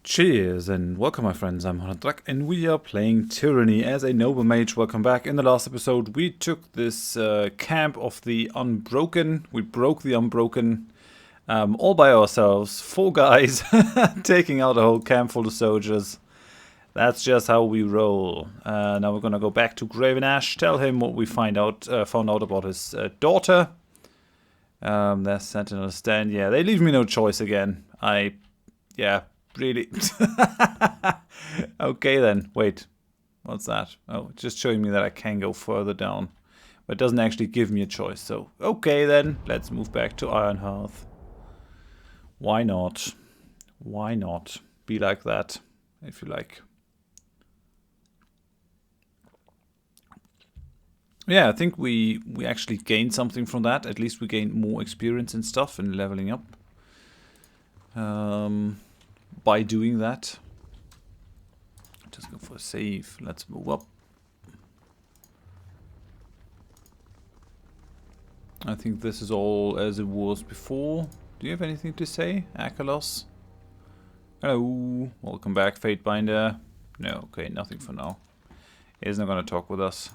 Cheers and welcome my friends, I'm Drak and we are playing Tyranny as a noble mage. Welcome back. In the last episode we took this camp of the Unbroken. We broke the Unbroken all by ourselves. 4 guys taking out a whole camp full of soldiers. That's just how we roll. Now we're gonna go back to Graven Ash, tell him what we found out about his daughter. There's Sentinel stand. Yeah, they leave me no choice again. Really? Okay then, wait. What's that? Oh, it's just showing me that I can go further down. But it doesn't actually give me a choice, so... Okay then, let's move back to Hearth. Why not? Why not? Be like that, if you like. Yeah, I think we actually gained something from that. At least we gained more experience and stuff and leveling up. By doing that. Just go for a save. Let's move up. I think this is all as it was before. Do you have anything to say, Akalos? Hello. Welcome back, Fatebinder. No, okay, nothing for now. He's not gonna talk with us.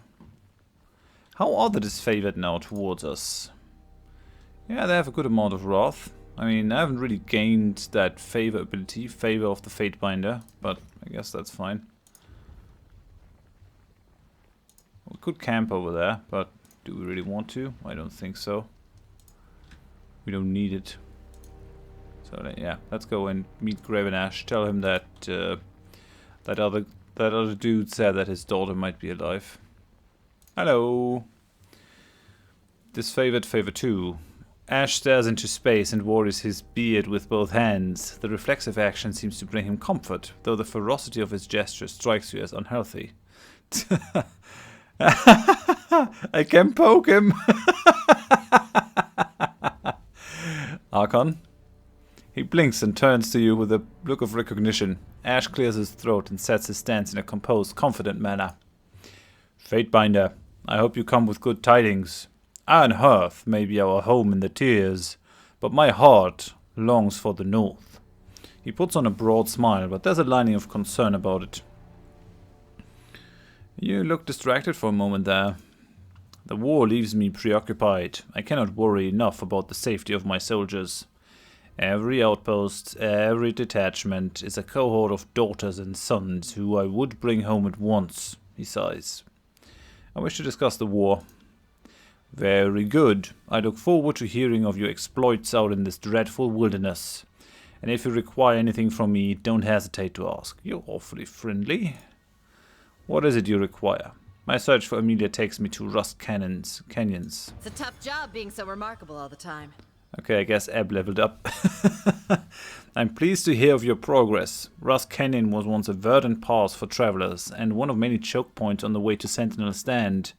How are they disfavored now towards us? Yeah, they have a good amount of wrath. I mean, I haven't really gained that favor ability, favor of the Fatebinder, but I guess that's fine. We could camp over there, but do we really want to? I don't think so. We don't need it. So yeah, let's go and meet Graven Ash. Tell him that that other dude said that his daughter might be alive. Hello. Disfavored favor 2. Ash stares into space and worries his beard with both hands. The reflexive action seems to bring him comfort, though the ferocity of his gesture strikes you as unhealthy. I can poke him! Archon? He blinks and turns to you with a look of recognition. Ash clears his throat and sets his stance in a composed, confident manner. Fatebinder, I hope you come with good tidings. Hearth may be our home in the Tears, but my heart longs for the north. He puts on a broad smile, but there's a lining of concern about it. You look distracted for a moment there. The war leaves me preoccupied. I cannot worry enough about the safety of my soldiers. Every outpost, every detachment is a cohort of daughters and sons who I would bring home at once, he sighs. I wish to discuss the war. Very good. I look forward to hearing of your exploits out in this dreadful wilderness. And if you require anything from me, don't hesitate to ask. You're awfully friendly. What is it you require? My search for Amelia takes me to Rust Canyons. It's a tough job being so remarkable all the time. Okay, I guess Ebb leveled up. I'm pleased to hear of your progress. Rust Canyon was once a verdant pass for travelers, and one of many choke points on the way to Sentinel Stand.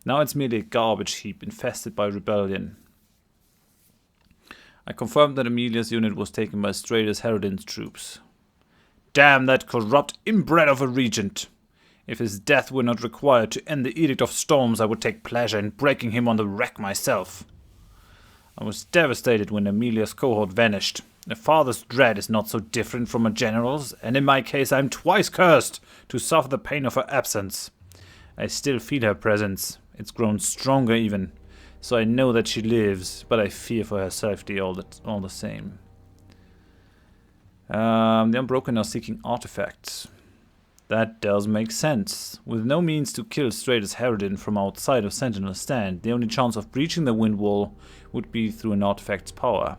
Now it's merely a garbage heap infested by rebellion. I confirmed that Amelia's unit was taken by Strader's Herodin's troops. Damn that corrupt inbred of a regent! If his death were not required to end the Edict of Storms, I would take pleasure in breaking him on the rack myself. I was devastated when Amelia's cohort vanished. A father's dread is not so different from a general's, and in my case I'm twice cursed to suffer the pain of her absence. I still feel her presence. It's grown stronger even, so I know that she lives, but I fear for her safety all the same. The Unbroken are seeking artifacts. That does make sense. With no means to kill Strader's Herodin from outside of Sentinel Stand, the only chance of breaching the wind wall would be through an artifact's power.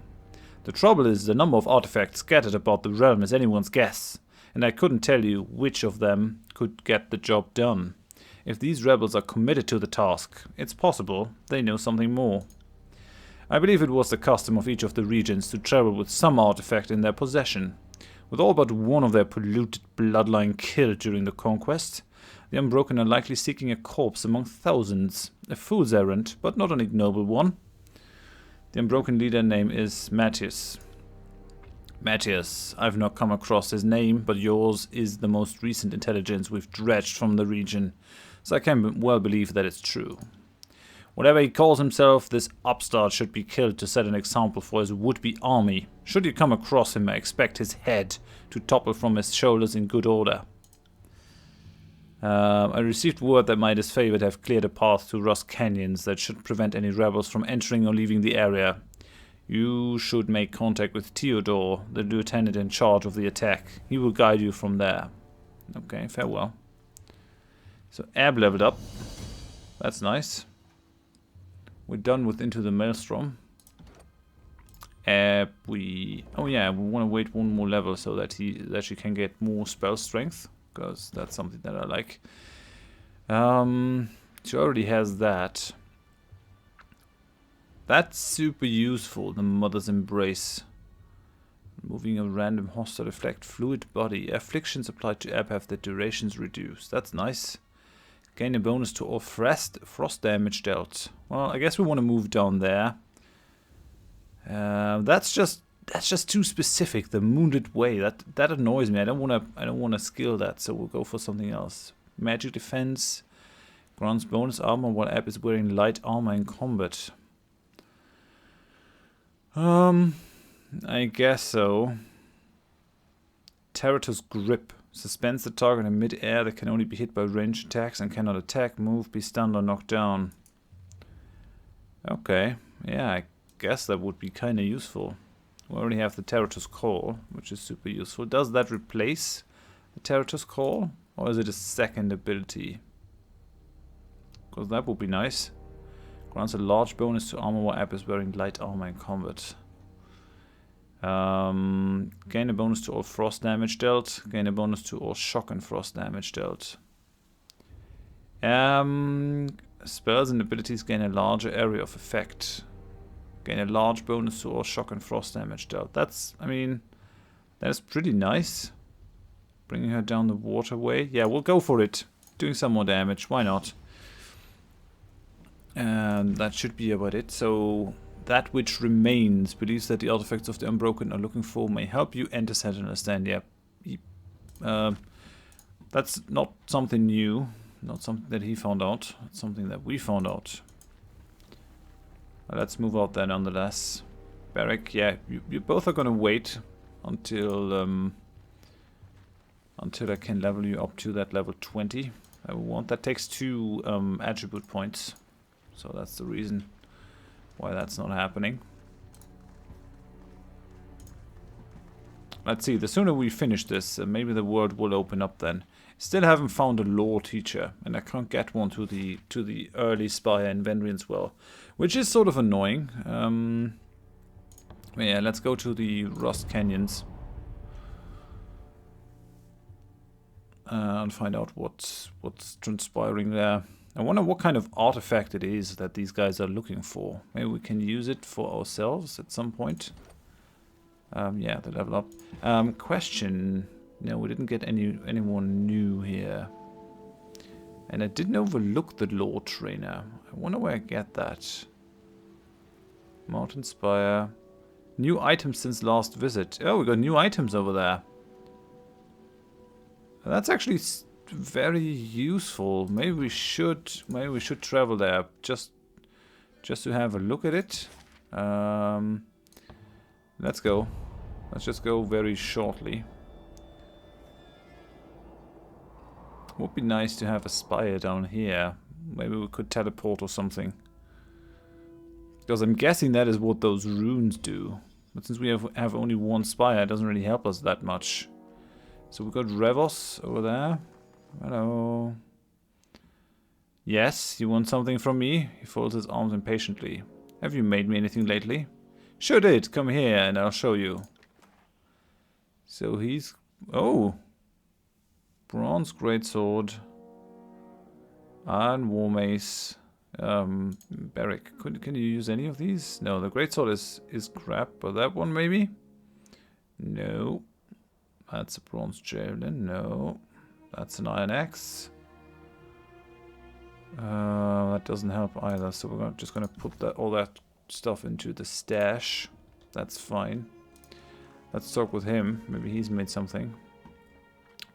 The trouble is the number of artifacts scattered about the realm is anyone's guess, and I couldn't tell you which of them could get the job done. If these rebels are committed to the task, it's possible they know something more. I believe it was the custom of each of the regions to travel with some artifact in their possession. With all but one of their polluted bloodline killed during the conquest, the Unbroken are likely seeking a corpse among thousands. A fool's errand, but not an ignoble one. The Unbroken leader name is Matthias. Matthias, I've not come across his name, but yours is the most recent intelligence we've dredged from the region, so I can well believe that it's true. Whatever he calls himself, this upstart should be killed to set an example for his would-be army. Should you come across him, I expect his head to topple from his shoulders in good order. I received word that my disfavored have cleared a path to Rust Canyons that should prevent any rebels from entering or leaving the area. You should make contact with Theodore, the lieutenant in charge of the attack. He will guide you from there. Okay, farewell. So Ab leveled up. That's nice. We're done with Into the Maelstrom. Oh yeah, we want to wait one more level so that she can get more spell strength, because that's something that I like. She already has that. That's super useful, the Mother's Embrace. Moving a random hostile effect fluid body. Afflictions applied to Ab have their durations reduced. That's nice. Gain a bonus to all frost damage dealt. Well, I guess we want to move down there. That's just too specific. The Wounded Way. That annoys me. I don't wanna skill that, so we'll go for something else. Magic defense. Grants bonus armor while Ab is wearing light armor in combat. I guess so. Territor's Grip. Suspends the target in mid-air that can only be hit by ranged attacks and cannot attack, move, be stunned, or knocked down. Okay. Yeah, I guess that would be kind of useful. We already have the Territor's Call, which is super useful. Does that replace the Territor's Call? Or is it a second ability? Because that would be nice. Grants a large bonus to armor while Ab is wearing light armor in combat. Gain a bonus to all frost damage dealt. Gain a bonus to all shock and frost damage dealt. Spells and abilities gain a larger area of effect. Gain a large bonus to all shock and frost damage dealt. That's, I mean, that is pretty nice. Bringing her down the waterway. Yeah, we'll go for it. Doing some more damage. Why not? And that should be about it. So that which remains believes that the artifacts of the Unbroken are looking for may help you enter Sentinel Stand. Yeah. That's not something new. Not something that he found out. It's something that we found out. Let's move out there nonetheless. Barrick, yeah, you both are gonna wait until I can level you up to that level 20. That takes 2 attribute points. So that's the reason why that's not happening. Let's see, the sooner we finish this, maybe the world will open up then. Still haven't found a lore teacher, and I can't get one to the early Spire in Vendrian's Well, which is sort of annoying. Yeah, let's go to the Rust Canyons and find out what's transpiring there. I wonder what kind of artifact it is that these guys are looking for. Maybe we can use it for ourselves at some point. Yeah, the level up. Question. No, we didn't get anyone new here. And I didn't overlook the lore trainer. I wonder where I get that. Mountain Spire. New items since last visit. Oh, we got new items over there. That's actually very useful. Maybe we should travel there just to have a look at it. Let's go. Let's just go very shortly. Would be nice to have a spire down here. Maybe we could teleport or something. Because I'm guessing that is what those runes do. But since we have only one spire, it doesn't really help us that much. So we've got Revos over there. Hello. Yes, you want something from me? He folds his arms impatiently. Have you made me anything lately? Sure did. Come here and I'll show you. So he's... Oh! Bronze greatsword. Iron war mace. Barrick. Can you use any of these? No, the greatsword is crap. But that one maybe? No. That's a bronze javelin. No. That's an iron axe. That doesn't help either. So we're just gonna put all that stuff into the stash. That's fine. Let's talk with him. Maybe he's made something.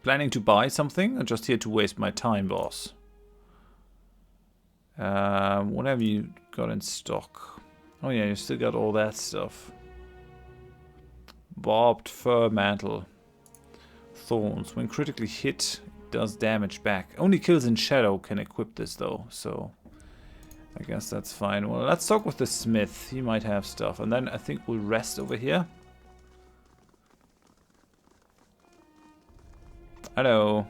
Planning to buy something? Or just here to waste my time, boss? What have you got in stock? Oh yeah, you still got all that stuff. Barbed fur mantle. Thorns. When critically hit, it does damage back. Only kills in shadow can equip this though, so I guess that's fine. Well, let's talk with the smith. He might have stuff. And then I think we'll rest over here. Hello.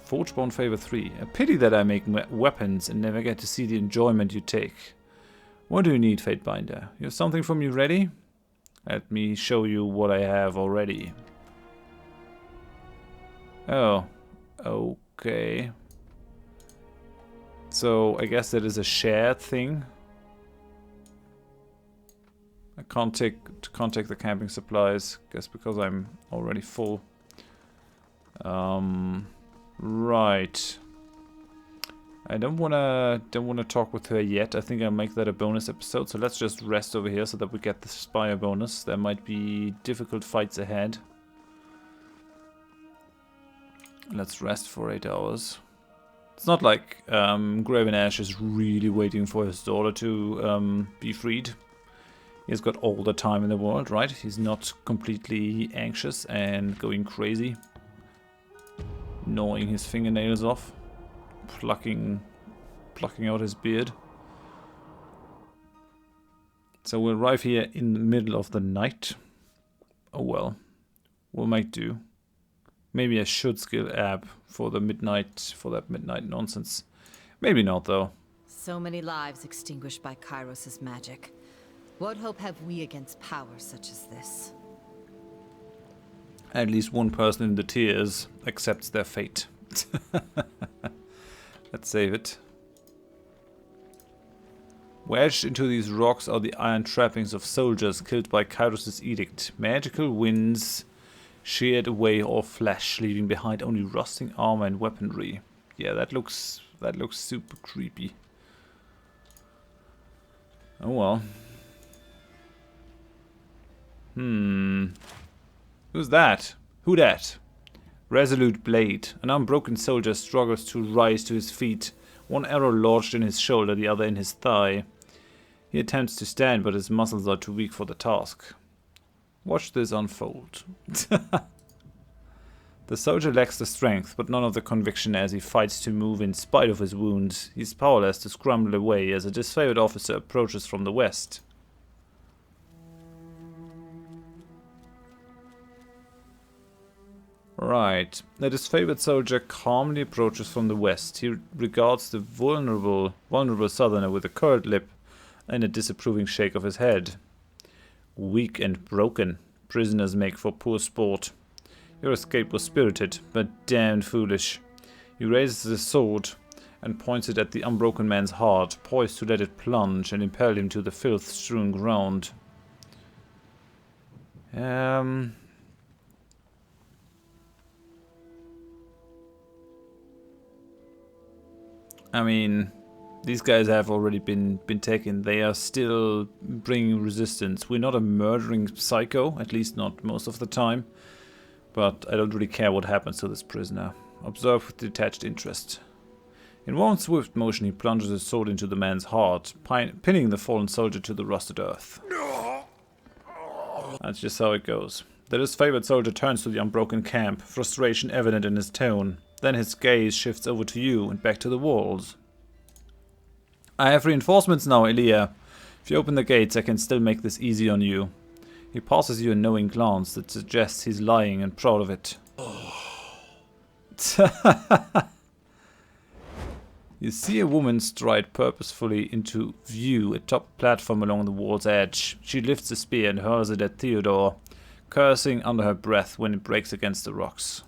Forgebone favor 3. A pity that I make weapons and never get to see the enjoyment you take. What do you need, Fatebinder? You have something from you ready? Let me show you what I have already. Oh. Okay. So, I guess that is a shared thing. I can't take the camping supplies. Guess because I'm already full. Right. I don't wanna talk with her yet. I think I'll make that a bonus episode. So let's just rest over here so that we get the Spire bonus. There might be difficult fights ahead. Let's rest for 8 hours. It's not like Graven Ash is really waiting for his daughter to be freed. He's got all the time in the world, right? He's not completely anxious and going crazy. Gnawing his fingernails off. Plucking out his beard. So we'll arrive here in the middle of the night. Oh well. We'll make do. Maybe I should skill Ab for that midnight nonsense. Maybe not though. So many lives extinguished by Kairos' magic. What hope have we against power such as this? At least one person in the tiers accepts their fate. Let's save it. Wedged into these rocks are the iron trappings of soldiers killed by Kairos' edict. Magical winds sheared away all flesh, leaving behind only rusting armor and weaponry. Yeah, that looks super creepy. Oh well. Who's that? Who dat? Resolute blade. An unbroken soldier struggles to rise to his feet. One arrow lodged in his shoulder, the other in his thigh. He attempts to stand, but his muscles are too weak for the task. Watch this unfold. The soldier lacks the strength, but none of the conviction as he fights to move in spite of his wounds. He's powerless to scramble away as a disfavored officer approaches from the west. Right. The disfavored soldier calmly approaches from the west. He regards the vulnerable southerner with a curled lip and a disapproving shake of his head. Weak and broken. Prisoners make for poor sport. Your escape was spirited, but damned foolish. He raises his sword and points it at the unbroken man's heart, poised to let it plunge and impel him to the filth-strewn ground. I mean, these guys have already been taken. They are still bringing resistance. We're not a murdering psycho, at least not most of the time. But I don't really care what happens to this prisoner. Observe with detached interest. In one swift motion, he plunges his sword into the man's heart, pinning the fallen soldier to the rusted earth. That's just how it goes. The disfavored soldier turns to the unbroken camp, frustration evident in his tone. Then his gaze shifts over to you and back to the walls. I have reinforcements now, Elia. If you open the gates, I can still make this easy on you. He passes you a knowing glance that suggests he's lying and proud of it. You see a woman stride purposefully into view atop a platform along the wall's edge. She lifts a spear and hurls it at Theodore, cursing under her breath when it breaks against the rocks.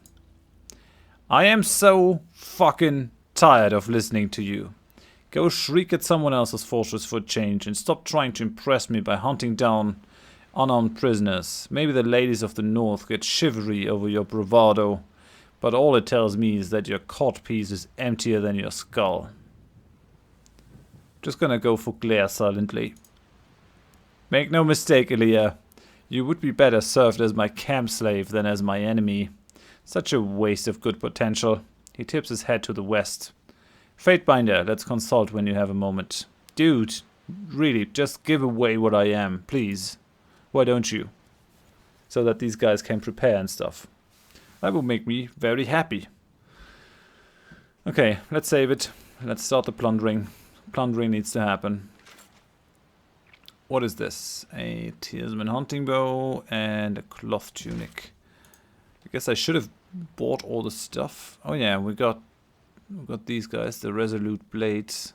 I am so fucking tired of listening to you. Go shriek at someone else's fortress for a change and stop trying to impress me by hunting down unarmed prisoners. Maybe the ladies of the north get shivery over your bravado, but all it tells me is that your codpiece is emptier than your skull. Just gonna go for glare silently. Make no mistake, Elia. You would be better served as my camp slave than as my enemy. Such a waste of good potential. He tips his head to the west. Fatebinder, let's consult when you have a moment. Dude, really, just give away what I am, please. Why don't you? so that these guys can prepare and stuff. That would make me very happy. Okay, let's save it. Let's start the plundering. Plundering needs to happen. What is this? A Tearsman hunting bow and a cloth tunic. I guess I should have bought all the stuff. Oh yeah, we got these guys, the resolute blades.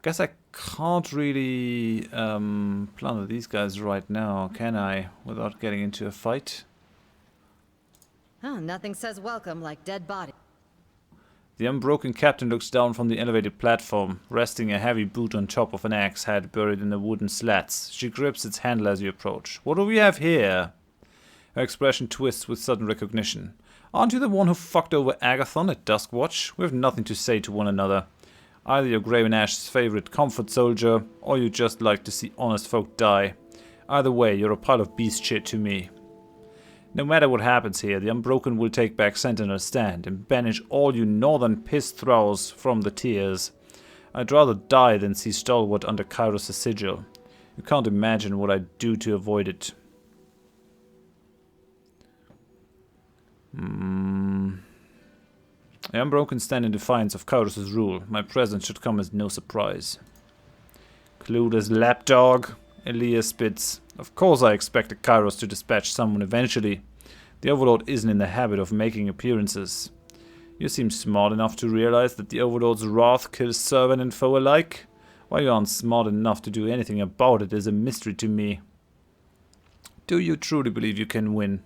Guess I can't really plunder these guys right now, can I? Without getting into a fight. Oh, nothing says welcome like dead body. The unbroken captain looks down from the elevated platform, resting a heavy boot on top of an axe head buried in the wooden slats. She grips its handle as you approach. What do we have here? Her expression twists with sudden recognition. Aren't you the one who fucked over Agathon at Duskwatch? We have nothing to say to one another. Either you're Graven Ash's favorite comfort soldier, or you just like to see honest folk die. Either way, you're a pile of beast shit to me. No matter what happens here, the Unbroken will take back Sentinel's stand and banish all you northern piss thralls from the tiers. I'd rather die than see Stalwart under Kairos' sigil. You can't imagine what I'd do to avoid it. The Unbroken stand in defiance of Kairos' rule. My presence should come as no surprise. Clueless lapdog, Elias spits. Of course I expected Kairos to dispatch someone eventually. The Overlord isn't in the habit of making appearances. You seem smart enough to realize that the Overlord's wrath kills servant and foe alike. Why you aren't smart enough to do anything about it is a mystery to me. Do you truly believe you can win?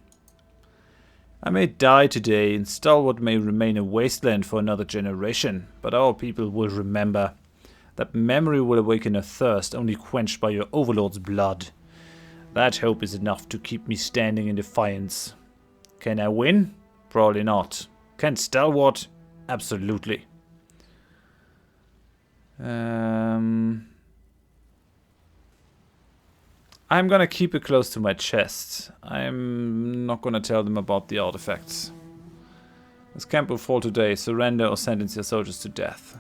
I may die today, and Stalwart may remain a wasteland for another generation, but our people will remember. That memory will awaken a thirst only quenched by your Overlord's blood. That hope is enough to keep me standing in defiance. Can I win? Probably not. Can Stalwart? Absolutely. I'm gonna keep it close to my chest. I'm not gonna tell them about the artifacts. This camp will fall today. Surrender or sentence your soldiers to death.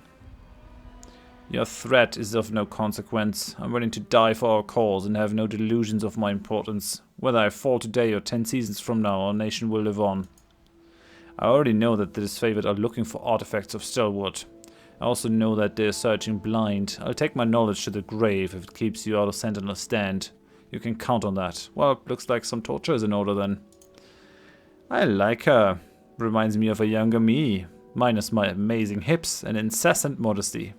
Your threat is of no consequence. I'm willing to die for our cause and have no delusions of my importance. Whether I fall today or 10 seasons from now, our nation will live on. I already know that the disfavored are looking for artifacts of Stalwart. I also know that they're searching blind. I'll take my knowledge to the grave if it keeps you out of Sentinel's stand. You can count on that. Well, looks like some torture is in order then. I like her. Reminds me of a younger me. Minus my amazing hips and incessant modesty.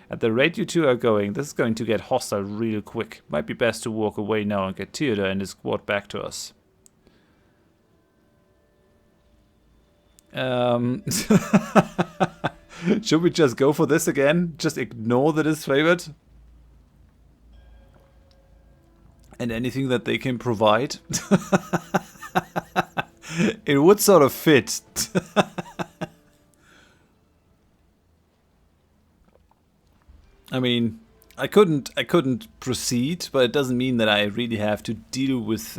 At the rate you two are going, this is going to get hostile real quick. Might be best to walk away now and get Theodore and his squad back to us. Should we just go for this again? Just ignore the disfavored? And anything that they can provide? It would sort of fit. I mean, I couldn't proceed, but it doesn't mean that I really have to deal with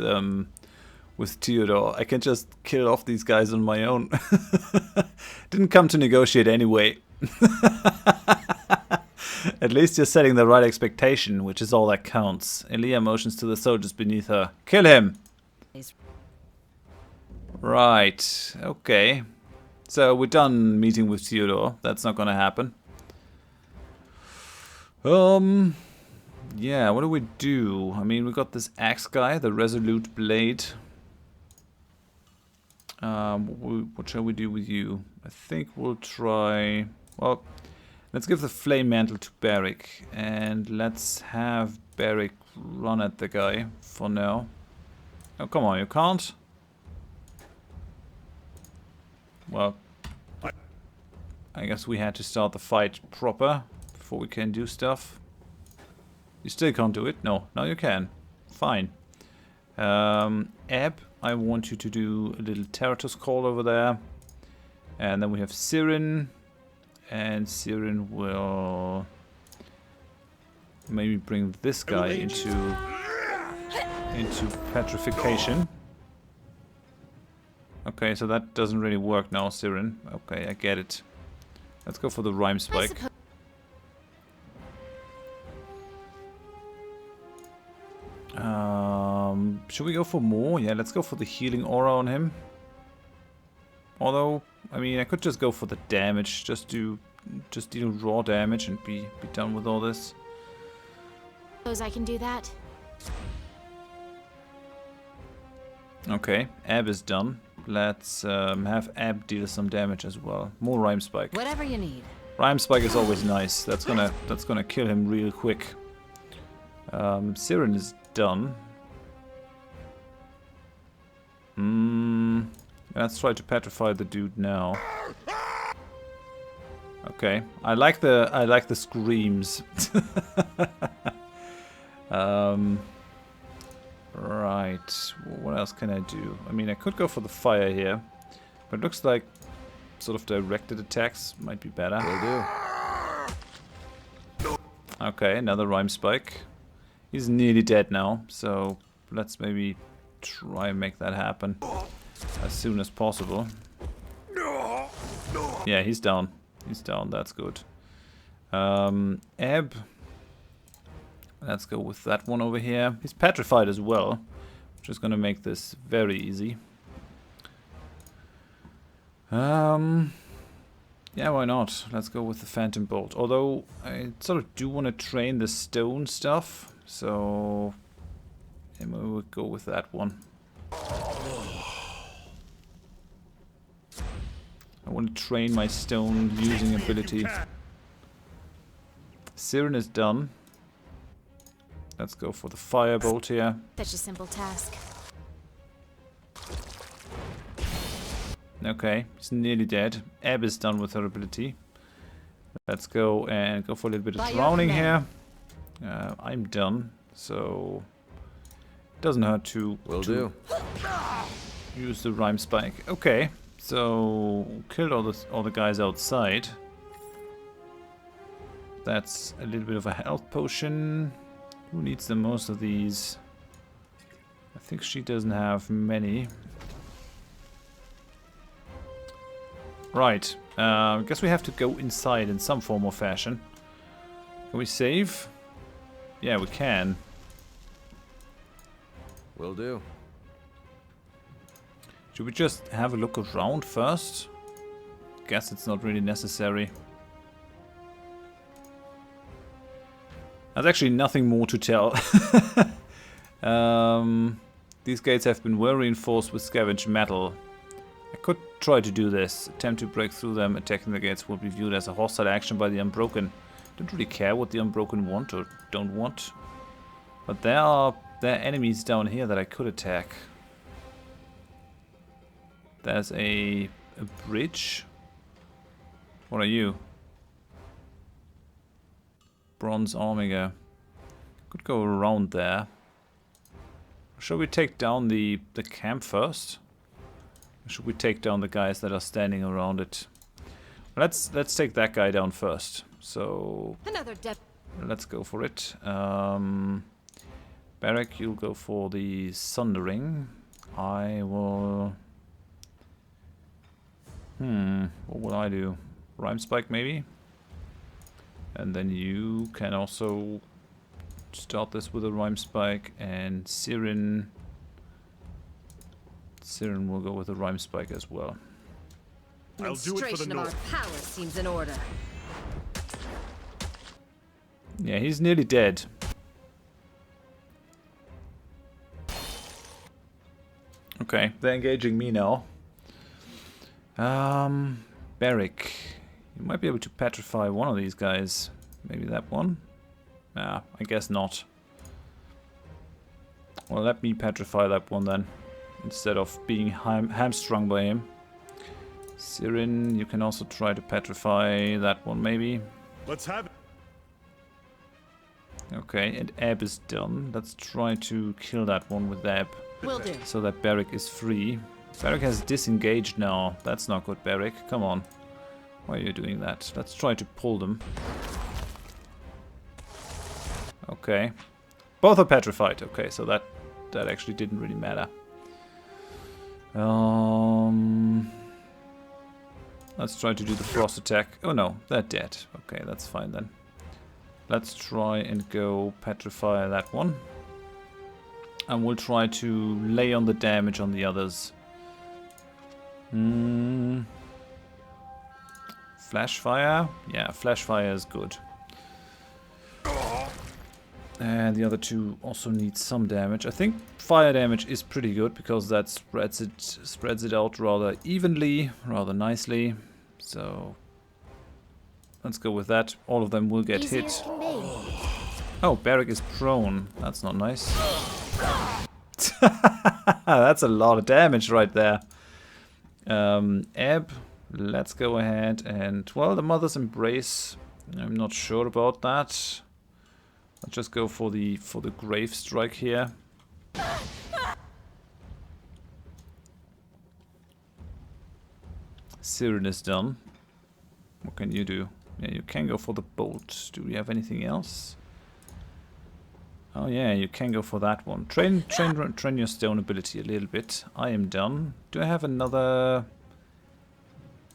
Theodore. I can just kill off these guys on my own. Didn't come to negotiate anyway. At least you're setting the right expectation, which is all that counts. Elia motions to the soldiers beneath her. Kill him! Right, okay. So we're done meeting with Theodore. That's not gonna happen. Yeah, what do we do? I mean, we got this axe guy, the resolute blade. What shall we do with you? I think we'll try... Well, let's give the flame mantle to Barrick. And let's have Barrick run at the guy for now. Oh, come on, you can't? Well, I guess we had to start the fight proper before we can do stuff. You still can't do it? No, now you can. Fine. Ebb, I want you to do a little Terratus call over there. And then we have Sirin. And Sirin will maybe bring this guy into petrification. Okay, so that doesn't really work now, Sirin. Okay, I get it. Let's go for the rhyme spike. Should we go for more? Yeah, let's go for the healing aura on him. Although, I mean, I could just go for the damage. Just deal raw damage and be done with all this. Suppose I can do that. Okay, Ab is done. Let's have Ab deal some damage as well. More Rhyme Spike. Whatever you need. Rhyme Spike is always nice. That's gonna kill him real quick. Siren is done. Let's try to petrify the dude now. Okay, I like the screams. Right, what else can I do? I mean, I could go for the fire here, but it looks like sort of directed attacks might be better. Will do. Okay, another Rhyme Spike. He's nearly dead now, so let's maybe try and make that happen as soon as possible. Yeah, he's down. He's down, that's good. Ebb. Let's go with that one over here. He's petrified as well, which is going to make this very easy. Yeah, why not? Let's go with the Phantom Bolt. Although, I sort of do want to train the stone stuff, so we would go with that one. I want to train my stone using ability. Siren is done. Let's go for the Firebolt here. Such a simple task. Okay, he's nearly dead. Ebb is done with her ability. Let's go and go for a little bit of drowning here. I'm done, so it doesn't hurt to use the Rhyme Spike. Okay, so killed all the guys outside. That's a little bit of a health potion. Who needs the most of these? I think she doesn't have many. Right, I guess we have to go inside in some form or fashion. Can we save? Yeah, we can. Will do. Should we just have a look around first? Guess it's not really necessary. There's actually nothing more to tell. These gates have been well reinforced with scavenged metal. I could try to do this. Attempt to break through them. Attacking the gates will be viewed as a hostile action by the Unbroken. Don't really care what the Unbroken want or don't want. But there are enemies down here that I could attack. There's a bridge. What are you? Bronze Omega. Could go around there. Shall we take down the camp first? Or should we take down the guys that are standing around it? Let's take that guy down first. So let's go for it. Barrack, you'll go for the Sundering. I will. What will I do? Rhyme Spike maybe? And then you can also start this with a Rhyme Spike, and Siren will go with a Rhyme Spike as well. I'll do it for the North. Of our power seems in order. Yeah, he's nearly dead. Okay, they're engaging me now. Barrick. You might be able to petrify one of these guys. Maybe that one? Nah, I guess not. Well, let me petrify that one then, instead of being hamstrung by him. Siren, you can also try to petrify that one maybe. Let's have it. Okay, and Ebb is done. Let's try to kill that one with Ebb. Will do. So that Barrick is free. Barrick has disengaged now. That's not good, Barrick. Come on. Why are you doing that? Let's try to pull them. Okay. Both are petrified. Okay, so that actually didn't really matter. Let's try to do the frost attack. Oh no, they're dead. Okay, that's fine then. Let's try and go petrify that one. And we'll try to lay on the damage on the others. Flash fire? Yeah, flash fire is good. And the other two also need some damage. I think fire damage is pretty good because that spreads it out rather evenly, rather nicely. So let's go with that. All of them will get Easy hit. as can be. Oh, Barrick is prone. That's not nice. That's a lot of damage right there. Ebb, let's go ahead and, well, the Mother's Embrace. I'm not sure about that. Let's just go for the Grave Strike here. Siren is done. What can you do? Yeah, you can go for the Bolt. Do we have anything else? Oh yeah, you can go for that one. Train your stone ability a little bit. I am done. Do I have another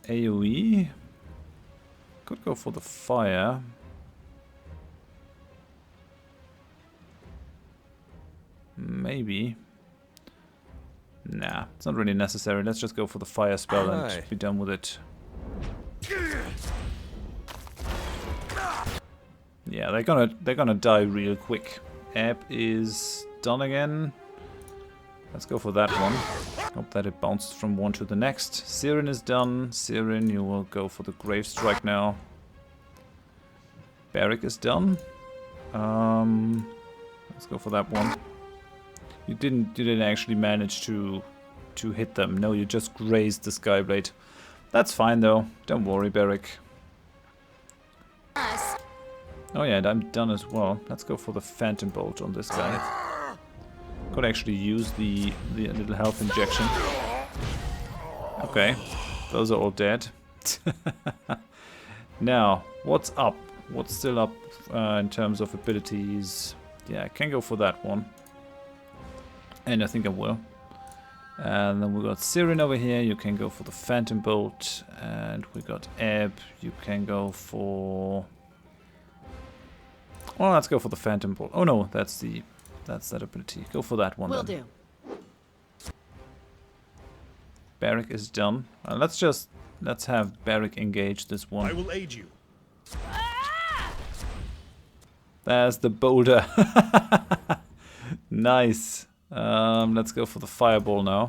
AoE? Could go for the fire. Maybe. Nah, it's not really necessary. Let's just go for the fire spell and be done with it. Yeah, they're gonna die real quick. Ebb is done again. Let's go for that one. Hope that it bounced from one to the next. Siren is done. Siren, you will go for the Grave Strike now. Barrick is done. Let's go for that one. You didn't actually manage to hit them. No, you just grazed the Skyblade. That's fine though. Don't worry, Barrick. Oh yeah, and I'm done as well. Let's go for the Phantom Bolt on this guy. Could actually use the little health injection. Okay, those are all dead. Now, what's up? What's still up in terms of abilities? Yeah, I can go for that one. And I think I will. And then we got Siren over here. You can go for the Phantom Bolt. And we got Ebb. You can go for... Well, let's go for the Phantom Bolt. Oh no, that's that ability. Go for that one Will then. do. Barrick is done. Let's have Barrick engage this one. I will aid you. There's the boulder. Nice. Let's go for the fireball now.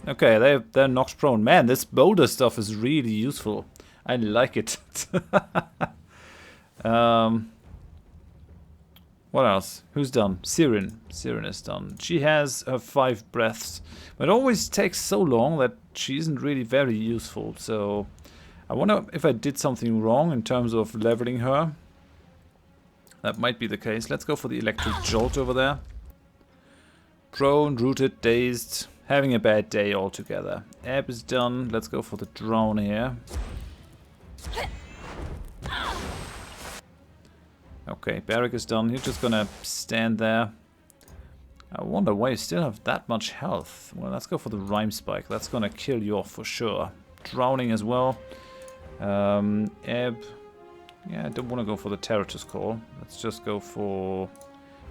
Okay, they're knocked prone. Man, this boulder stuff is really useful. I like it. What else? Who's done? Siren. Siren is done. She has her 5 breaths, but it always takes so long that she isn't really very useful. So I wonder if I did something wrong in terms of leveling her. That might be the case. Let's go for the Electric Jolt over there. Prone, rooted, dazed, having a bad day altogether. Ebb is done. Let's go for the drone here. Okay, Barrick is done. You're just gonna stand there. I wonder why you still have that much health. Well, let's go for the Rhyme Spike. That's gonna kill you off for sure. Drowning as well. Ebb. Yeah, I don't want to go for the Terratus Call. Let's just go for...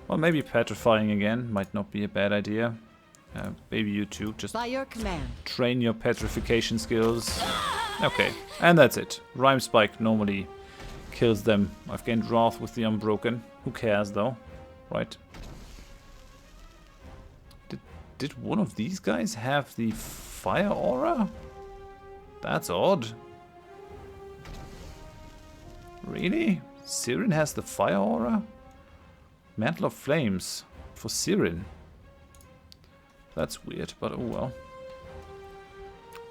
Well, maybe Petrifying again. Might not be a bad idea. Maybe you too. Just By your command. train your petrification skills. Okay, and that's it. Rhyme Spike normally kills them. I've gained Wrath with the Unbroken. Who cares though, right? Did one of these guys have the Fire Aura? That's odd. Really? Siren has the Fire Aura? Mantle of Flames for Siren. That's weird, but oh well.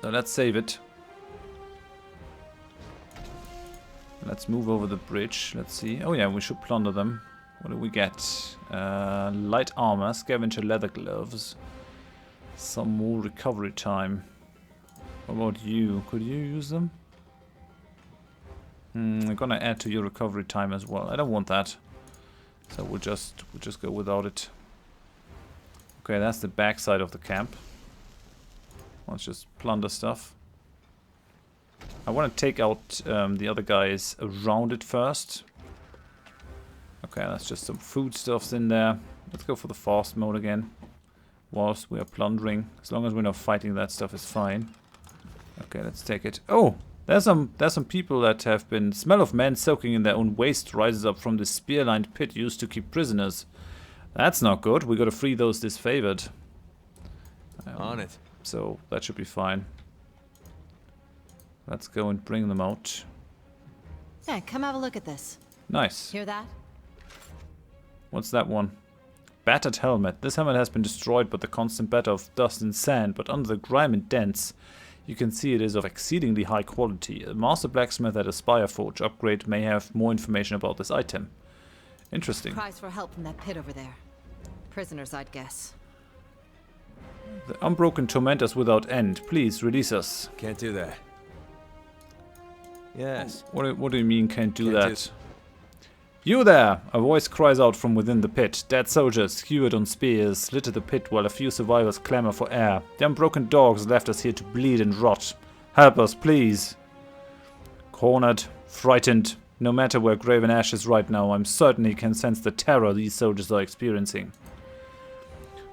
So let's save it. Let's move over the bridge. Let's see. Oh yeah, we should plunder them. What do we get? Light armor, scavenger leather gloves. Some more recovery time. What about you? Could you use them? I'm gonna add to your recovery time as well. I don't want that. So we'll just go without it. Okay, that's the backside of the camp. Let's just plunder stuff. I want to take out the other guys around it first. Okay, that's just some foodstuffs in there. Let's go for the fast mode again. Whilst we are plundering. As long as we're not fighting, that stuff is fine. Okay, let's take it. Oh! There's some people that have been... Smell of men soaking in their own waste rises up from the spear-lined pit used to keep prisoners. That's not good. We gotta free those disfavored. On it. So that should be fine. Let's go and bring them out. Hey, come have a look at this. Nice. Hear that? What's that one? Battered helmet. This helmet has been destroyed by the constant batter of dust and sand, but under the grime and dents, you can see it is of exceedingly high quality. A master blacksmith at a Spire Forge upgrade may have more information about this item. Interesting. Cries for help from that pit over there. Prisoners, I'd guess. The unbroken torment us without end. Please release us. Can't do that. Yes. What do you mean can't do that? You there! A voice cries out from within the pit. Dead soldiers, skewered on spears, litter the pit while a few survivors clamor for air. The unbroken dogs left us here to bleed and rot. Help us, please. Cornered, frightened. No matter where Graven Ash is right now, I'm certain he can sense the terror these soldiers are experiencing.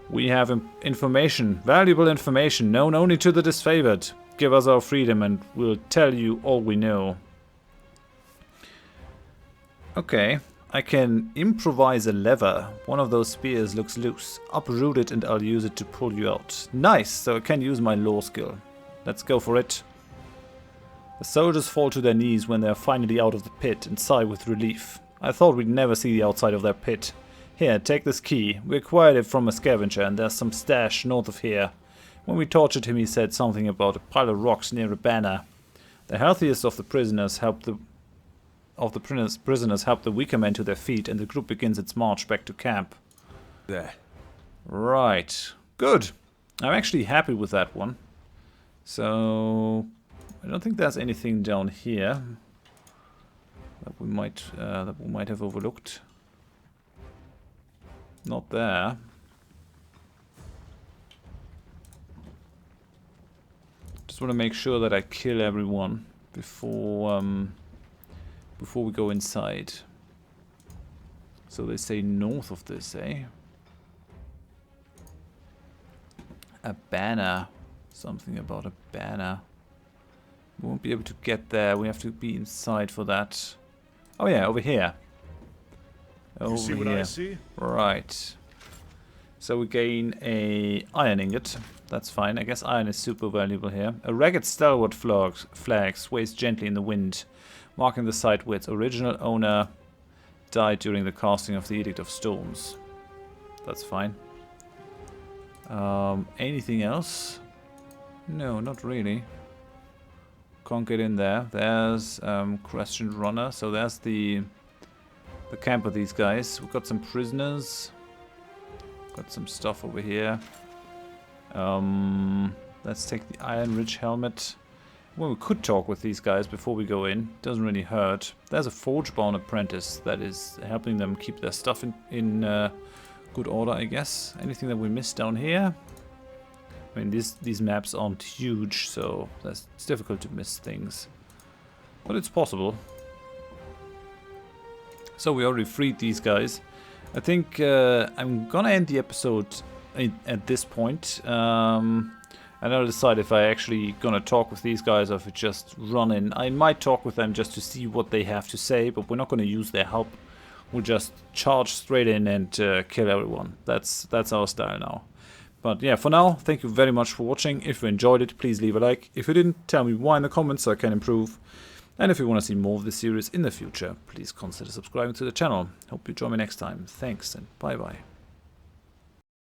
We have information, valuable information, known only to the disfavored. Give us our freedom and we'll tell you all we know. Okay, I can improvise a lever. One of those spears looks loose. Uproot it and I'll use it to pull you out. Nice, so I can use my lore skill. Let's go for it. The soldiers fall to their knees when they are finally out of the pit and sigh with relief. I thought we'd never see the outside of their pit. Here, take this key. We acquired it from a scavenger and there's some stash north of here. When we tortured him he said something about a pile of rocks near a banner. The healthiest of the prisoners help the weaker men to their feet and the group begins its march back to camp. There. Right. Good. I'm actually happy with that one. So I don't think there's anything down here that we might have overlooked. Not there. Just want to make sure that I kill everyone before we go inside. So they say north of this, eh? A banner. Something about a banner. We won't be able to get there. We have to be inside for that. Oh yeah, over here. Over You see what here. I see? Right. So we gain a iron ingot. That's fine. I guess iron is super valuable here. A ragged stalwart flag sways gently in the wind, marking the site where its original owner died during the casting of the Edict of Storms. That's fine. Anything else? No, not really. Can't get in there. There's Crescent Runner. So there's the camp of these guys. We've got some prisoners. Got some stuff over here. Let's take the Iron Ridge helmet. Well, we could talk with these guys before we go in. Doesn't really hurt. There's a forge-bound apprentice that is helping them keep their stuff in good order, I guess. Anything that we missed down here? I mean, these maps aren't huge, so it's difficult to miss things. But it's possible. So we already freed these guys. I think I'm gonna end the episode at this point. And I'll decide if I actually gonna talk with these guys or if it just run in. I might talk with them just to see what they have to say, but we're not gonna use their help. We'll just charge straight in and kill everyone. That's our style now. But yeah, for now, thank you very much for watching. If you enjoyed it, please leave a like. If you didn't, tell me why in the comments so I can improve. And if you want to see more of this series in the future, please consider subscribing to the channel. Hope you join me next time. Thanks and bye bye.